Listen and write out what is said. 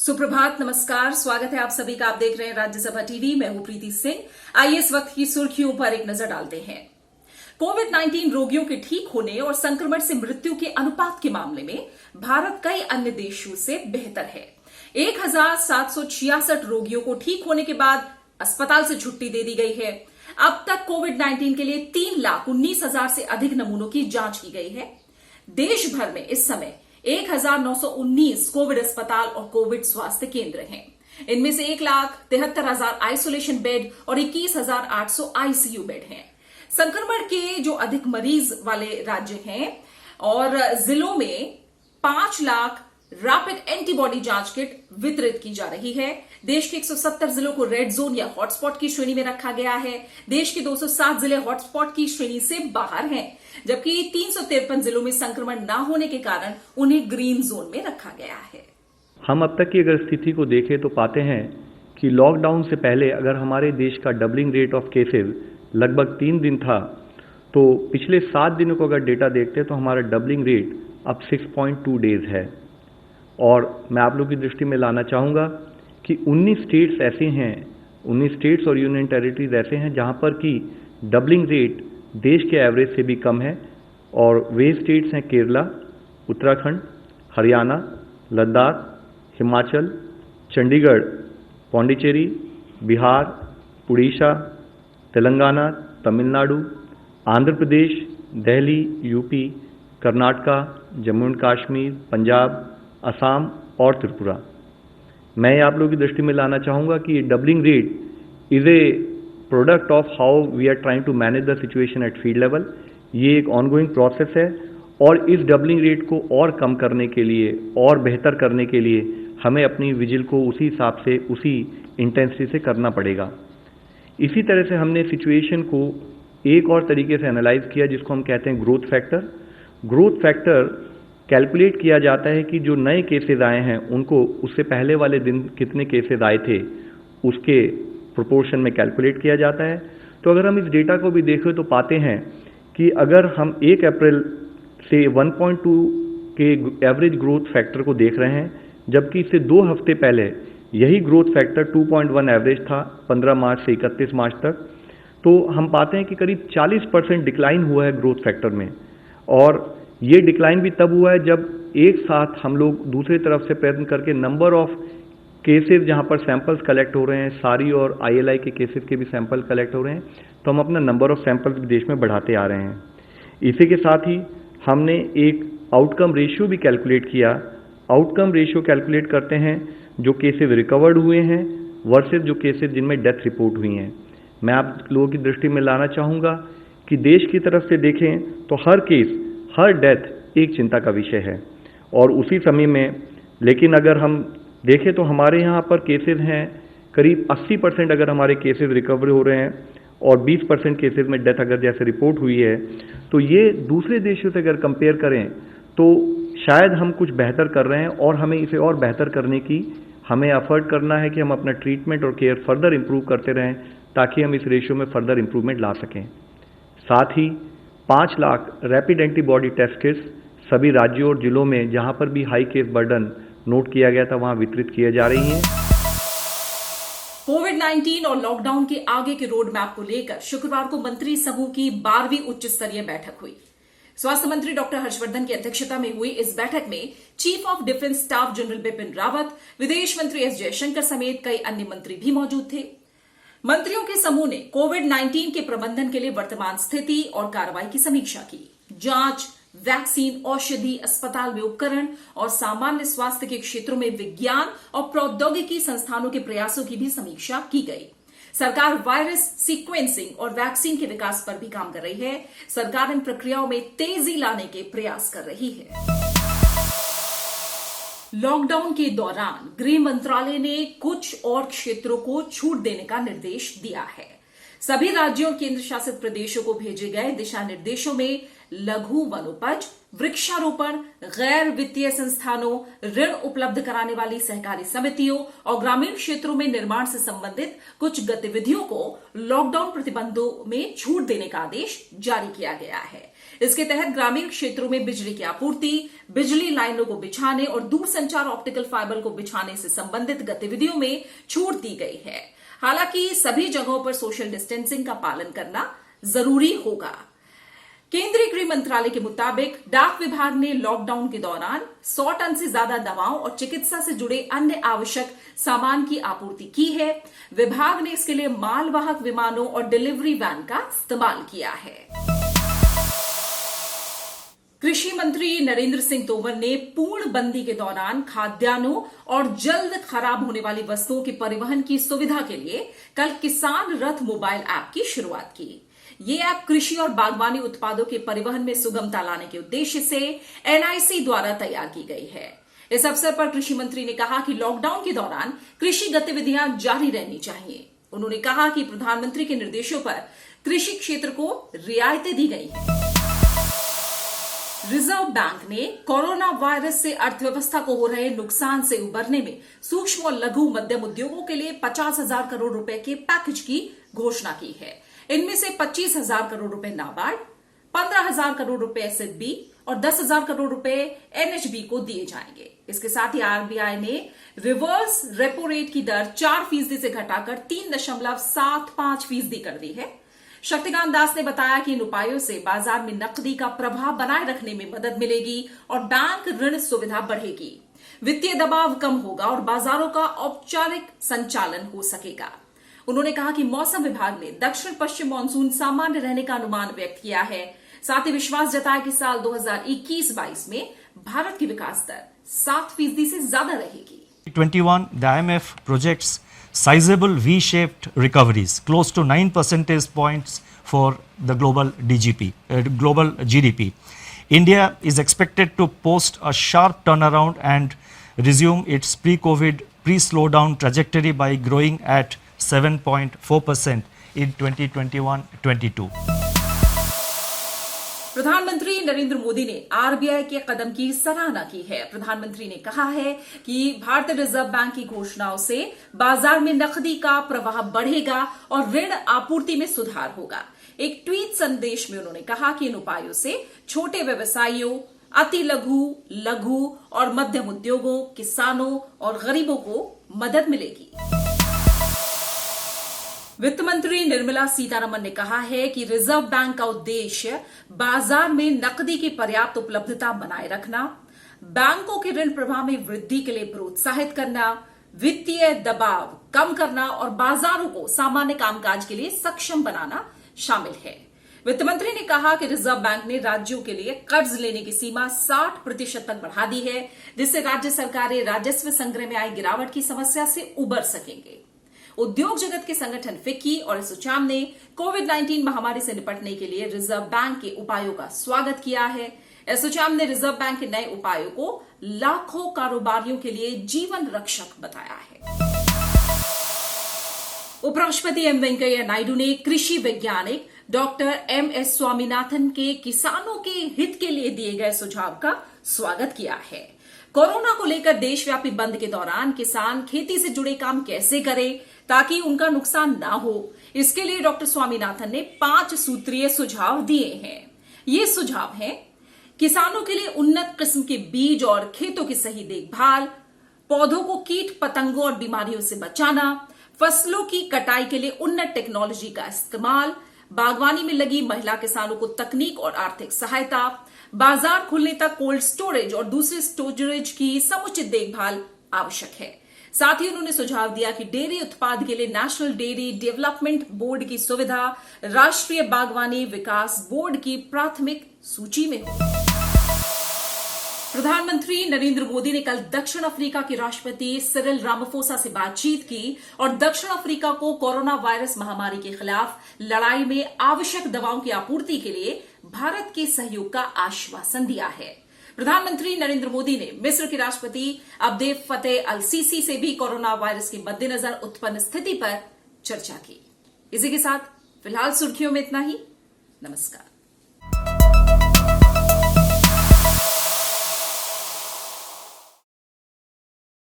सुप्रभात, नमस्कार, स्वागत है आप सभी का। आप देख रहे हैं राज्यसभा टीवी। मैं हूं प्रीति सिंह। आइए इस वक्त की सुर्खियों पर एक नजर डालते हैं। कोविड-19 रोगियों के ठीक होने और संक्रमण से मृत्यु के अनुपात के मामले में भारत कई अन्य देशों से बेहतर है। 1766 रोगियों को ठीक होने के बाद अस्पताल से छुट्टी दे दी गई है। अब तक कोविड-19 के लिए 3,19,000 से अधिक नमूनों की जांच की गई है। देश भर में इस समय 1,919 कोविड अस्पताल और कोविड स्वास्थ्य केंद्र हैं। इनमें से 1,73,000 आइसोलेशन बेड और 21,800 आईसीयू बेड हैं। संक्रमण के जो अधिक मरीज वाले राज्य हैं और जिलों में 5 लाख रैपिड एंटीबॉडी जांच किट वितरित की जा रही है। देश के 170 जिलों को रेड जोन या हॉटस्पॉट की श्रेणी में रखा गया है। देश के 207 जिले हॉटस्पॉट की श्रेणी से बाहर हैं, जबकि 353 जिलों में संक्रमण न होने के कारण उन्हें ग्रीन जोन में रखा गया है। हम अब तक की अगर स्थिति को देखें तो पाते हैं कि लॉकडाउन से पहले अगर हमारे देश का डबलिंग रेट ऑफ केसेस लगभग 3 दिन था, तो पिछले 7 दिनों को अगर डेटा देखते हैं तो हमारा डबलिंग रेट अब 6.2 डेज है। और मैं आप लोगों की दृष्टि में लाना चाहूँगा कि 19 स्टेट्स ऐसे हैं, 19 स्टेट्स और यूनियन टेरिटरीज ऐसे हैं जहाँ पर कि डबलिंग रेट देश के एवरेज से भी कम है। और वे स्टेट्स हैं केरला, उत्तराखंड, हरियाणा, लद्दाख, हिमाचल, चंडीगढ़, पौंडीचेरी, बिहार, उड़ीसा, तेलंगाना, तमिलनाडु, आंध्र प्रदेश, दिल्ली, यूपी, कर्नाटका, जम्मू एंड कश्मीर, पंजाब, असम और त्रिपुरा। मैं आप लोगों की दृष्टि में लाना चाहूँगा कि doubling rate is a product of how we are trying to manage the situation at field level. ये एक ऑनगोइंग प्रोसेस है और इस डबलिंग रेट को और कम करने के लिए और बेहतर करने के लिए हमें अपनी विजिल को उसी हिसाब से, उसी इंटेंसिटी से करना पड़ेगा। इसी तरह से हमने सिचुएशन को एक और तरीके से एनालाइज किया जिसको हम कहते हैं growth factor. Growth factor calculate किया जाता है कि जो नए केसेस आए हैं उनको उससे पहले वाले दिन कितने केसेस आए थे उसके प्रोपोर्शन में कैलकुलेट किया जाता है। तो अगर हम इस डेटा को भी देखें तो पाते हैं कि अगर हम 1 अप्रैल से 1.2 के एवरेज ग्रोथ फैक्टर को देख रहे हैं, जबकि इससे 2 हफ्ते पहले यही ग्रोथ फैक्टर 2.1 एवरेज था 15 मार्च से 31 मार्च तक, तो हम पाते हैं कि करीब 40% डिक्लाइन हुआ है ग्रोथ फैक्टर में। और ये डिक्लाइन भी तब हुआ है जब एक साथ हम लोग दूसरी तरफ से प्रयत्न करके नंबर ऑफ केसेस जहाँ पर सैंपल्स कलेक्ट हो रहे हैं, सारी और आईएलआई के केसेस के भी सैंपल कलेक्ट हो रहे हैं, तो हम अपना नंबर ऑफ सैंपल्स देश में बढ़ाते आ रहे हैं। इसी के साथ ही हमने एक आउटकम रेशियो भी कैलकुलेट किया। आउटकम रेशियो कैलकुलेट करते हैं जो केसेस रिकवर्ड हुए हैं वर्सेस जो केसेस जिनमें डेथ रिपोर्ट हुई हैं। मैं आप लोगों की दृष्टि में लाना चाहूँगा कि देश की तरफ से देखें तो हर केस, हर डेथ एक चिंता का विषय है। और उसी समय में लेकिन अगर हम देखें तो हमारे यहाँ पर केसेस हैं करीब 80% अगर हमारे केसेस रिकवर हो रहे हैं और 20% केसेस में डेथ अगर जैसे रिपोर्ट हुई है, तो ये दूसरे देशों से अगर कंपेयर करें तो शायद हम कुछ बेहतर कर रहे हैं और हमें इसे और बेहतर करने की हमें एफर्ट करना है कि हम अपना ट्रीटमेंट और केयर फर्दर इम्प्रूव करते रहें ताकि हम इस रेशियो में फर्दर इम्प्रूवमेंट ला सकें। साथ ही 5 lakh rapid antibody test kits सभी राज्यों और जिलों में जहां पर भी हाई केस बर्डन नोट किया गया था वहां वितरित किए जा रही हैं। कोविड-19 और लॉकडाउन के आगे के रोड मैप को लेकर शुक्रवार को मंत्री समूह की 12वीं उच्च स्तरीय बैठक हुई। स्वास्थ्य मंत्री डॉक्टर हर्षवर्धन की अध्यक्षता में हुई इस बैठक में chief of defence staff general Bipin Rawat, विदेश मंत्री एस जयशंकर समेत कई अन्य मंत्री भी मौजूद थे। मंत्रियों के समूह ने कोविड-19 के प्रबंधन के लिए वर्तमान स्थिति और कार्रवाई की समीक्षा की। जांच, वैक्सीन, औषधि, अस्पताल में उपकरण और सामान्य स्वास्थ्य के क्षेत्रों में विज्ञान और प्रौद्योगिकी संस्थानों के प्रयासों की भी समीक्षा की गई। सरकार वायरस सीक्वेंसिंग और वैक्सीन के विकास पर भी काम कर रही है। सरकार इन प्रक्रियाओं में तेजी लाने के प्रयास कर रही है। लॉकडाउन के दौरान गृह मंत्रालय ने कुछ और क्षेत्रों को छूट देने का निर्देश दिया है। सभी राज्यों और केंद्र शासित प्रदेशों को भेजे गए दिशा निर्देशों में लघु वनोपज, वृक्षारोपण, गैर वित्तीय संस्थानों, ऋण उपलब्ध कराने वाली सहकारी समितियों और ग्रामीण क्षेत्रों में निर्माण से संबंधित कुछ गतिविधियों को लॉकडाउन प्रतिबंधों में छूट देने का आदेश जारी किया गया है। इसके तहत ग्रामीण क्षेत्रों में बिजली की आपूर्ति, बिजली लाइनों को बिछाने और दूरसंचार ऑप्टिकल फाइबर को बिछाने से संबंधित गतिविधियों में छूट दी गई है। हालांकि सभी जगहों पर सोशल डिस्टेंसिंग का पालन करना जरूरी होगा। केंद्रीय गृह मंत्रालय के मुताबिक डाक विभाग ने लॉकडाउन के दौरान 100 टन से ज्यादा दवाओं और चिकित्सा से जुड़े अन्य आवश्यक सामान की आपूर्ति की है। विभाग ने इसके लिए मालवाहक विमानों और डिलीवरी वैन का इस्तेमाल किया है। कृषि मंत्री नरेंद्र सिंह तोमर ने पूर्णबंदी के दौरान खाद्यान्नों और जल्द खराब होने वाली वस्तुओं के परिवहन की सुविधा के लिए कल किसान रथ मोबाइल ऐप की शुरुआत की। ये ऐप कृषि और बागवानी उत्पादों के परिवहन में सुगमता लाने के उद्देश्य से एनआईसी द्वारा तैयार की गई है। इस अवसर पर कृषि मंत्री ने कहा कि लॉकडाउन के दौरान कृषि गतिविधियां जारी रहनी चाहिए। उन्होंने कहा कि प्रधानमंत्री के निर्देशों पर कृषि क्षेत्र को रियायतें दी गई हैं। रिजर्व बैंक ने कोरोना वायरस से अर्थव्यवस्था को हो रहे नुकसान से उबरने में सूक्ष्म और लघु मध्यम उद्योगों के लिए 50,000 करोड़ रुपए के पैकेज की घोषणा की है। इनमें से 25,000 करोड़ रुपए नाबार्ड, 15,000 करोड़ रुपए एसएफबी और 10,000 करोड़ रुपए एनएचबी को दिए जाएंगे। इसके साथ ही आरबीआई ने रिवर्स रेपो रेट की दर 4% से घटाकर 3.75% कर दी है। शक्तिकांत दास ने बताया कि इन उपायों से बाजार में नकदी का प्रवाह बनाए रखने में मदद मिलेगी और बैंक ऋण सुविधा बढ़ेगी, वित्तीय दबाव कम होगा और बाजारों का औपचारिक संचालन हो सकेगा। उन्होंने कहा कि मौसम विभाग ने दक्षिण पश्चिम मानसून सामान्य रहने का अनुमान व्यक्त किया है। साथ ही विश्वास जताया कि साल 2021-22 में भारत की विकास दर 7% से ज्यादा रहेगी। 21, the IMF projects sizable V-shaped recoveries, close to 9 percentage points for the global GDP. India is expected to post a sharp turnaround and resume its pre-COVID, pre-slowdown trajectory by growing at 7.4% in 2021-22. प्रधानमंत्री नरेंद्र मोदी ने RBI के कदम की सराहना की है। प्रधानमंत्री ने कहा है कि भारतीय रिजर्व बैंक की घोषणाओं से बाजार में नकदी का प्रवाह बढ़ेगा और ऋण आपूर्ति में सुधार होगा। एक ट्वीट संदेश में उन्होंने कहा कि इन उपायों से छोटे व्यवसायियों, अति लघु और मध्यम उद्योगों, किसानों और गरीबों को मदद मिलेगी। वित्त मंत्री निर्मला सीतारमण ने कहा है कि रिजर्व बैंक का उद्देश्य बाजार में नकदी की पर्याप्त उपलब्धता बनाए रखना, बैंकों के ऋण प्रवाह में वृद्धि के लिए प्रोत्साहित करना, वित्तीय दबाव कम करना और बाजारों को सामान्य कामकाज के लिए सक्षम बनाना शामिल है। वित्त मंत्री ने कहा कि रिजर्व बैंक ने राज्यों के लिए कर्ज लेने की सीमा 60% तक बढ़ा दी है, जिससे राज्य सरकारें राजस्व संग्रह में आई गिरावट की समस्या से उबर सकेंगे। उद्योग जगत के संगठन फिक्की और एसोचैम ने कोविड-19 महामारी से निपटने के लिए रिजर्व बैंक के उपायों का स्वागत किया है। एसोचैम ने रिजर्व बैंक के नए उपायों को लाखों कारोबारियों के लिए जीवन रक्षक बताया है। उपराष्ट्रपति एम वेंकैया नायडू ने कृषि वैज्ञानिक डॉक्टर एमएस स्वामीनाथन के किसानों के हित के लिए दिए गए सुझाव का स्वागत किया है। कोरोना को लेकर देशव्यापी बंद के दौरान किसान खेती से जुड़े काम कैसे करें ताकि उनका नुकसान ना हो, इसके लिए डॉक्टर स्वामीनाथन ने 5 सूत्रीय सुझाव दिए हैं। ये सुझाव हैं: किसानों के लिए उन्नत किस्म के बीज और खेतों की सही देखभाल, पौधों को कीट पतंगों और बीमारियों से बचाना, फसलों की कटाई के लिए उन्नत टेक्नोलॉजी का इस्तेमाल, बागवानी में लगी महिला किसानों को तकनीक और आर्थिक सहायता, बाजार खुलने तक कोल्ड स्टोरेज और दूसरे स्टोरेज की समुचित देखभाल आवश्यक है। साथ ही उन्होंने सुझाव दिया कि डेयरी उत्पाद के लिए नेशनल डेयरी डेवलपमेंट बोर्ड की सुविधा राष्ट्रीय बागवानी विकास बोर्ड की प्राथमिक सूची में हो। प्रधानमंत्री नरेंद्र मोदी ने कल दक्षिण अफ्रीका के राष्ट्रपति सिरिल रामाफोसा से बातचीत की और दक्षिण अफ्रीका को कोरोना वायरस महामारी के खिलाफ लड़ाई में आवश्यक दवाओं की आपूर्ति के लिए भारत के सहयोग का आश्वासन दिया है। प्रधानमंत्री नरेंद्र मोदी ने मिस्र के राष्ट्रपति अब्देल फतेह अल सीसी से भी कोरोना वायरस के मद्देनजर उत्पन्न स्थिति पर चर्चा की। इसी के साथ फिलहाल सुर्खियों में इतना ही। नमस्कार।